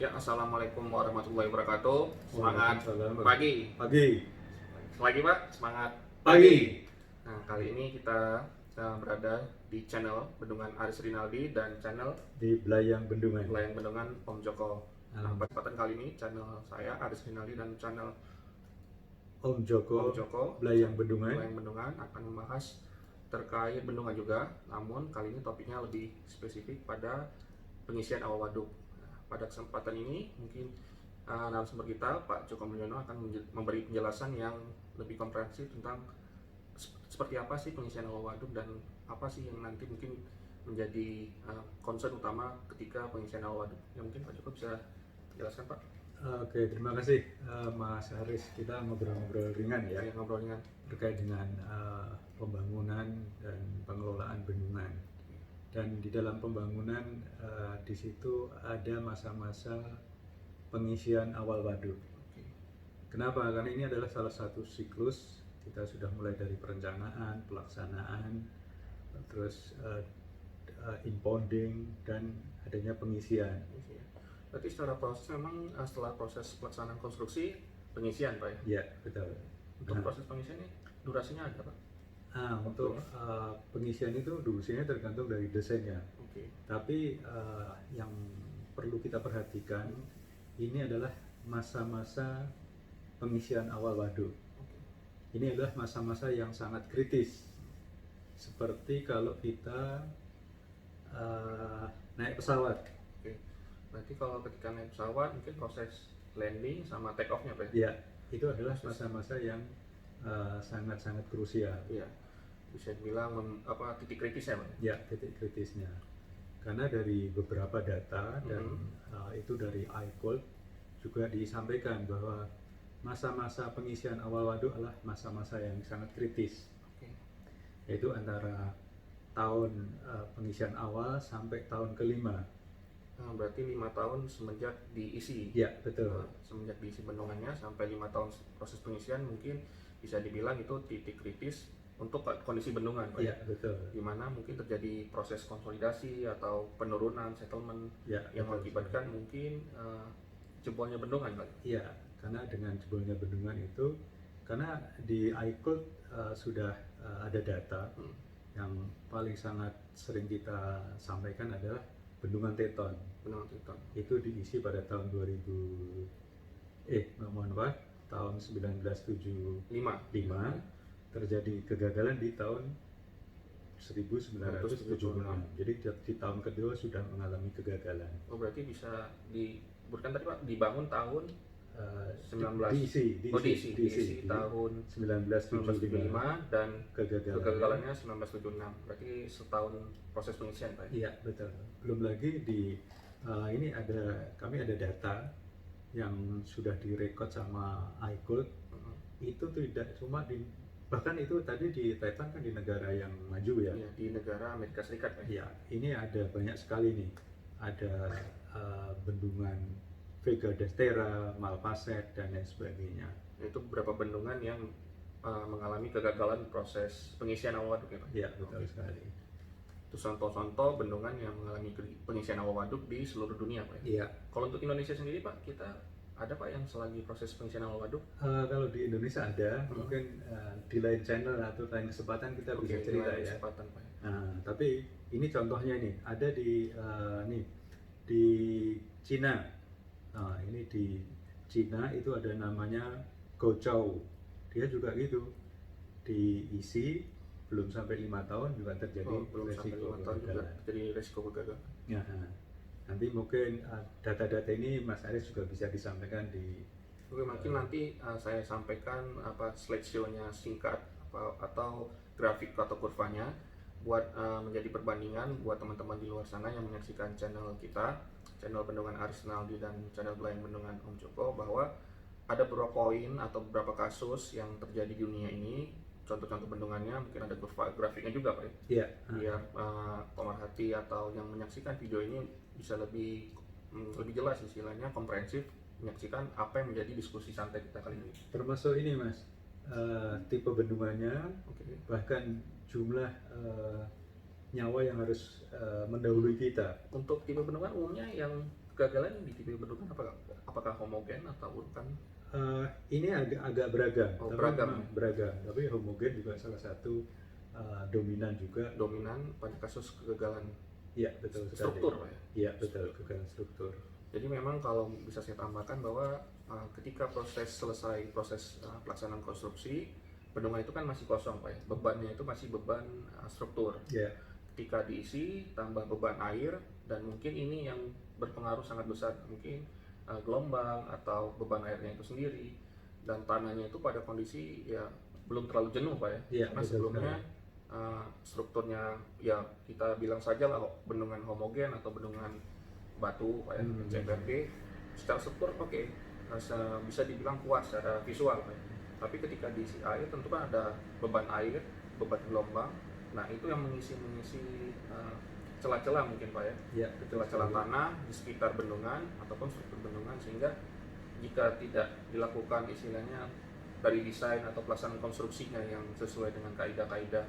Ya, assalamualaikum warahmatullahi wabarakatuh. Semangat Waalaikumsalam. pagi. Pagi. Lagi Pak, semangat Pagi. Nah, kali ini kita berada di channel Bendungan Aris Rinaldi dan channel Di Belayang Bendungan. Belayang Bendungan Om Joko. Nah, pada kesempatan kali ini channel saya Aris Rinaldi dan channel Om Joko, Belayang Bendungan. Belayang Bendungan akan membahas terkait bendungan juga, namun kali ini topiknya lebih spesifik pada pengisian awal waduk. Nah, pada kesempatan ini mungkin narasumber kita Pak Joko Mulyono akan memberi penjelasan yang lebih komprehensif tentang seperti apa sih pengisian awal waduk dan apa sih yang nanti mungkin menjadi concern utama ketika pengisian awal waduk. Ya, mungkin Pak Joko bisa jelaskan Pak. Oke, terima kasih Mas Haris. Kita ngobrol-ngobrol ringan ya, Ngobrol ringan terkait dengan pembangunan dan pengelolaan bendungan. Dan di dalam pembangunan di situ ada masa-masa pengisian awal waduk. Kenapa? Karena ini adalah salah satu siklus. Kita sudah mulai dari perencanaan, pelaksanaan, terus impounding dan adanya pengisian. Berarti secara proses memang setelah proses pelaksanaan konstruksi pengisian Pak ya? Ya, betul. Untuk proses pengisian ini durasinya ada Pak? Untuk pengisian itu durasinya tergantung dari desainnya. Tapi yang perlu kita perhatikan ini adalah masa-masa pengisian awal waduk. Ini adalah masa-masa yang sangat kritis. Seperti kalau kita naik pesawat. Berarti kalau ketika naik pesawat mungkin proses landing sama take off-nya Pak? Ya, itu adalah masa-masa yang sangat-sangat krusial. Iya, bisa dibilang titik kritisnya Pak? Ya, titik kritisnya. Karena dari beberapa data dan itu dari iCold juga disampaikan bahwa masa-masa pengisian awal waduk adalah masa-masa yang sangat kritis. Yaitu antara tahun pengisian awal sampai tahun kelima. Berarti 5 tahun semenjak diisi. Ya, betul. Semenjak diisi bendungannya sampai 5 tahun proses pengisian mungkin bisa dibilang itu titik kritis untuk kondisi bendungan Pak. Ya, betul. Dimana mungkin terjadi proses konsolidasi atau penurunan settlement ya, yang mengakibatkan mungkin jebolnya bendungan Pak. Iya, karena dengan jebolnya bendungan itu, karena di iCold sudah ada data yang paling sangat sering kita sampaikan adalah Bendungan Teton. Bendungan Teton. Itu diisi pada tahun tahun 1975. Terjadi kegagalan di tahun 1976. Jadi di tahun kedua sudah mengalami kegagalan. Oh, berarti bisa dibuatkan tadi Pak dibangun tahun diisi tahun 1975 dan kegagalannya 1976. Berarti setahun proses pengisian Pak. Iya, betul. Belum lagi ini kami ada data yang sudah direkod sama iCold. Itu tidak cuma bahkan itu tadi di Titan kan di negara yang maju ya. Iya, di negara Amerika Serikat Pak. Iya, ini ada banyak sekali nih. Ada bendungan Vega de Terra, Malpasset dan lain sebagainya. Itu beberapa bendungan yang mengalami kegagalan proses pengisian awal waduk ya Pak? Iya, betul sekali. Itu contoh-contoh bendungan yang mengalami pengisian awal waduk di seluruh dunia Pak ya? Iya. Kalau untuk Indonesia sendiri Pak, kita ada Pak yang selagi proses pengisian awal waduk? Kalau di Indonesia ada, mungkin di lain channel atau lain kesempatan kita bisa cerita ya. Kesempatan, Pak. Tapi ini contohnya nih, ada di Cina. Ini di Cina itu ada namanya Gouchou. Dia juga gitu, diisi belum sampai 5 tahun juga terjadi resiko kegagalan. Jadi resiko kegagalan. Ya, nanti mungkin data-data ini Mas Aris juga bisa disampaikan di. Oke, mungkin nanti saya sampaikan slideshow-nya singkat atau grafik atau kurvanya buat menjadi perbandingan buat teman-teman di luar sana yang menyaksikan channel kita, channel Bendungan Aris Rinaldi dan channel Belayang Bendungan Om Joko, bahwa ada beberapa poin atau beberapa kasus yang terjadi di dunia ini, contoh-contoh bendungannya, mungkin ada grafiknya juga Pak ya? Iya. Biar pemerhati atau yang menyaksikan video ini bisa lebih jelas istilahnya, komprehensif menyaksikan apa yang menjadi diskusi santai kita kali ini. Termasuk ini Mas, tipe bendungannya, bahkan jumlah nyawa yang harus mendahului kita. Untuk tipe bendungan umumnya yang kegagalan di tipe bendungan apakah homogen atau urutan? Ini agak beragam, Oh, tapi beragam. memang beragam. Tapi homogen juga salah satu dominan juga. Dominan pada kasus kegagalan Iya betul sekali. struktur, Pak ya? Iya betul, kegagalan struktur. Jadi memang kalau bisa saya tambahkan bahwa ketika selesai proses pelaksanaan konstruksi, bendungan itu kan masih kosong, Pak ya. Bebannya itu masih beban struktur. Iya. Ketika diisi tambah beban air, dan mungkin ini yang berpengaruh sangat besar, mungkin gelombang atau beban airnya itu sendiri, dan tanahnya itu pada kondisi ya belum terlalu jenuh, Pak ya. Iya, Karena betul sebelumnya strukturnya ya kita bilang saja lah bendungan homogen atau bendungan batu, Pak ya, CPRD. Secara struktur oke, bisa dibilang kuat secara visual, Pak ya. Tapi ketika diisi air tentu kan ada beban air, beban gelombang. Nah itu yang mengisi celah-celah mungkin, Pak ya. Iya, betul Celah-celah sekali. tanah di sekitar bendungan ataupun struktur bendungan, sehingga jika tidak dilakukan istilahnya dari desain atau pelaksanaan konstruksinya yang sesuai dengan kaidah-kaidah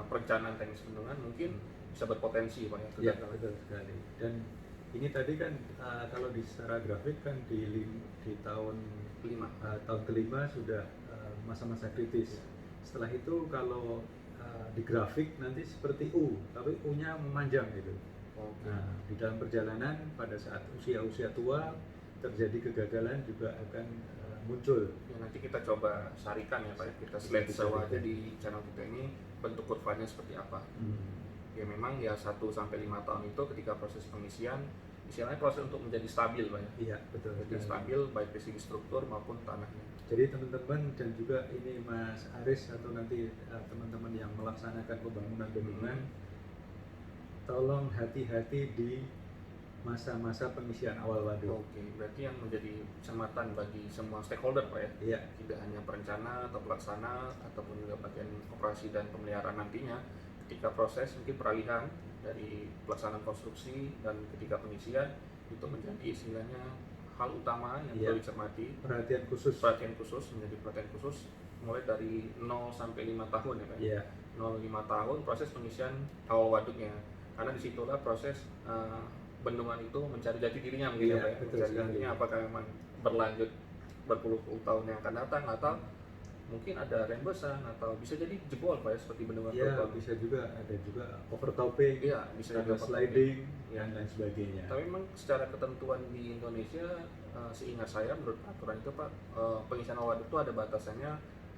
perencanaan teknis bendungan, mungkin bisa berpotensi, Pak ya, Iya, kegagalan. betul sekali. Dan ini tadi kan kalau di secara grafik kan di tahun tahun kelima sudah masa-masa kritis. Setelah itu kalau di grafik nanti seperti U, tapi U-nya memanjang gitu. Oke. Nah, di dalam perjalanan pada saat usia-usia tua terjadi kegagalan juga akan muncul. Ya, nanti kita coba sarikan ya, Pak ya. Kita slide sewa aja di channel kita ini bentuk kurvanya seperti apa. Ya memang ya 1 sampai 5 tahun itu ketika proses pengisian, istilahnya proses untuk menjadi stabil, Pak ya. Iya, betul. Jadi stabil baik dari segi struktur maupun tanahnya. Jadi teman-teman dan juga ini Mas Aris atau nanti teman-teman yang melaksanakan pembangunan bendungan, tolong hati-hati di masa-masa pengisian awal waduk. Oke, berarti yang menjadi camatan bagi semua stakeholder, Pak ya. Iya, Tidak hanya perencana atau pelaksana ataupun juga bagian operasi dan pemeliharaan nantinya, ketika proses mungkin peralihan dari pelaksanaan konstruksi dan ketika pengisian itu menjadi istilahnya hal utama yang Iya. perlu dicermati. perhatian khusus. Menjadi perhatian khusus mulai dari 0 sampai 5 tahun ya, Pak. Iya, 0-5 tahun proses pengisian awal waduknya, karena disitulah proses bendungan itu mencari jati dirinya mungkin Iya, ya, Pak ya. betul Mencari sekali. jatinya apakah memang berlanjut berpuluh-puluh tahun yang akan datang, atau mungkin ada rembesan atau bisa jadi jebol, Pak ya, seperti bendungan iya Pluton. bisa juga ada juga overtopping, Iya, bisa ada juga sliding Ya. dan lain sebagainya. Tapi memang secara ketentuan di Indonesia, seingat saya menurut aturan itu, Pak, pengisian awal waduk itu ada batasannya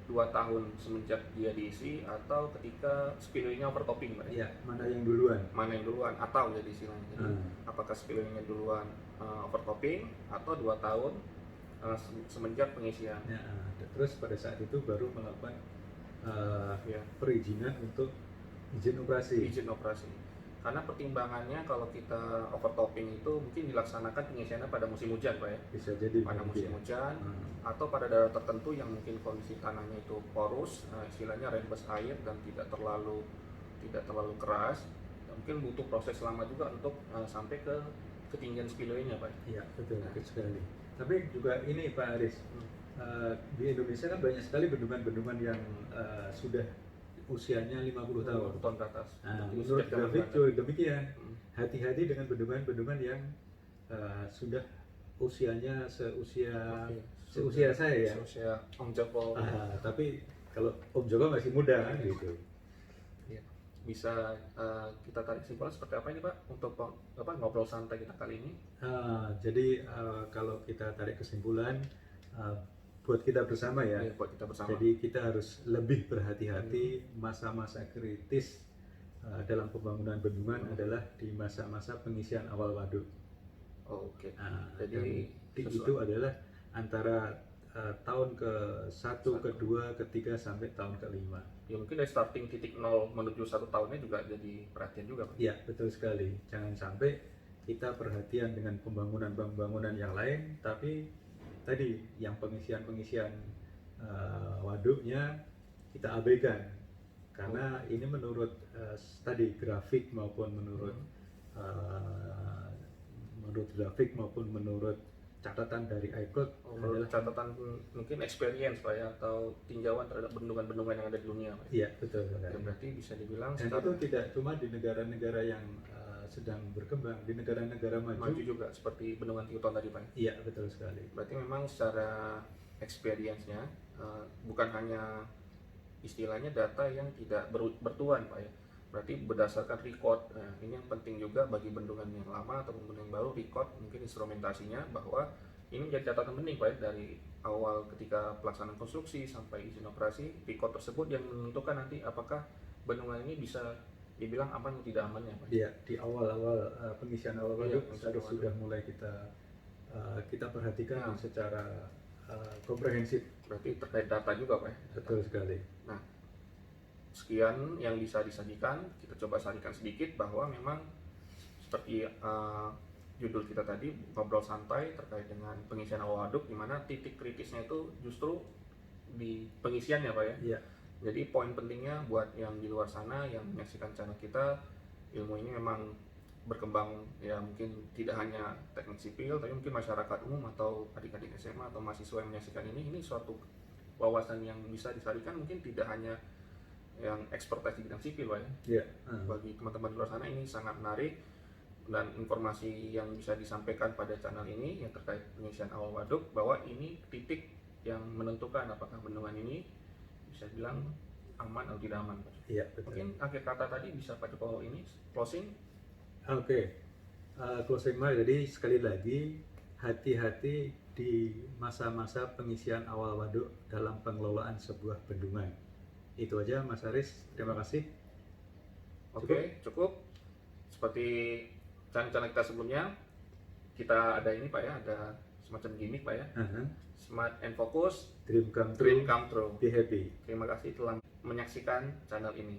2 tahun semenjak dia diisi atau ketika spillway-nya overtopping, Pak ya. Iya, mana yang duluan? Mana yang duluan atau jadi istilahnya. Jadi apakah spillway-nya duluan overtopping atau 2 tahun semenjak pengisian. Ya, terus pada saat itu baru melakukan Ya, perizinan untuk izin operasi. izin operasi. Karena pertimbangannya kalau kita overtopping itu mungkin dilaksanakan pengisiannya pada musim hujan, Pak ya. Bisa jadi Pada musim demikian. hujan atau pada daerah tertentu yang mungkin kondisi tanahnya itu porus, istilahnya rembes air dan tidak terlalu keras. Mungkin butuh proses lama juga untuk sampai ke ketinggian spillway-nya, Pak. Iya, betul sekali. Tapi juga ini Pak Aris, di Indonesia kan banyak sekali bendungan-bendungan yang sudah usianya 50 tahun. Tahun ke atas. Nah, Jadi menurut sejak zaman grafik Belanda. juga demikian. Hati-hati dengan bendungan-bendungan yang sudah usianya seusia saya ya. Seusia Om Joko. Tapi kalau Om Joko masih muda kan gitu. Ya. Bisa kita tarik kesimpulan seperti apa ini, Pak, untuk ngobrol santai kita kali ini? Jadi kalau kita tarik kesimpulan buat kita bersama ya. Ya, buat kita bersama. Jadi kita harus lebih berhati-hati. Masa-masa kritis dalam pembangunan bendungan adalah di masa-masa pengisian awal waduk. Oke. Jadi itu adalah antara tahun ke-1, ke-2, ke-3 sampai tahun ke-5. Ya mungkin dari starting titik 0 menuju 1 tahunnya juga jadi perhatian juga, Pak. Iya, betul sekali. Jangan sampai kita perhatian dengan pembangunan yang lain, tapi tadi yang pengisian waduknya kita abaikan. Karena ini menurut tadi grafik maupun menurut grafik maupun menurut catatan dari ICOT Menurut catatan mungkin experience, Pak ya, atau tinjauan terhadap bendungan-bendungan yang ada di dunia, Pak. Iya, betul. Ya, berarti bisa dibilang Dan itu tidak cuma di negara-negara yang sedang berkembang di negara-negara maju. Maju juga seperti bendungan Tiuton tadi Pak. Iya, betul sekali. Berarti memang secara experience-nya bukan hanya istilahnya data yang tidak bertuan Pak ya. Berarti berdasarkan record. Nah, ini yang penting juga bagi bendungan yang lama atau bendungan yang baru, record mungkin instrumentasinya, bahwa ini menjadi catatan penting Pak ya, dari awal ketika pelaksanaan konstruksi sampai izin operasi, record tersebut yang menentukan nanti apakah bendungan ini bisa dibilang aman atau tidak aman ya Pak. Iya, di awal-awal pengisian awal Iya, waduk pengisian awal sudah mulai kita perhatikan secara komprehensif. Berarti terkait data juga Pak ya. Betul sekali. Nah, sekian yang bisa disajikan, kita coba sajikan sedikit bahwa memang seperti judul kita tadi, ngobrol santai terkait dengan pengisian awal waduk, di mana titik kritisnya itu justru di pengisiannya Pak ya. Iya. Jadi poin pentingnya buat yang di luar sana yang menyaksikan channel kita, ilmu ini memang berkembang ya, mungkin tidak hanya teknik sipil, tapi mungkin masyarakat umum atau adik-adik SMA atau mahasiswa yang menyaksikan ini suatu wawasan yang bisa disarikan, mungkin tidak hanya yang expertise di bidang sipil Pak ya. Iya. Bagi teman-teman di luar sana ini sangat menarik, dan informasi yang bisa disampaikan pada channel ini yang terkait pengisian awal waduk, bahwa ini titik yang menentukan apakah bendungan ini bisa bilang aman atau tidak aman Pak. Iya, betul. Mungkin akhir kata tadi bisa Pak Joko ini closing. Oke. Closing mah, jadi sekali lagi hati-hati di masa-masa pengisian awal waduk dalam pengelolaan sebuah bendungan. Itu aja Mas Aris, terima kasih. Oke, cukup. Seperti channel-channel kita sebelumnya, kita ada ini Pak ya, ada semacam gimmick Pak ya. Smart and Focus, Dream come Dream true, come true. be happy. Terima kasih telah menyaksikan channel ini.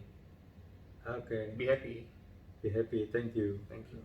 Oke. Be happy. Be happy, thank you. Thank you.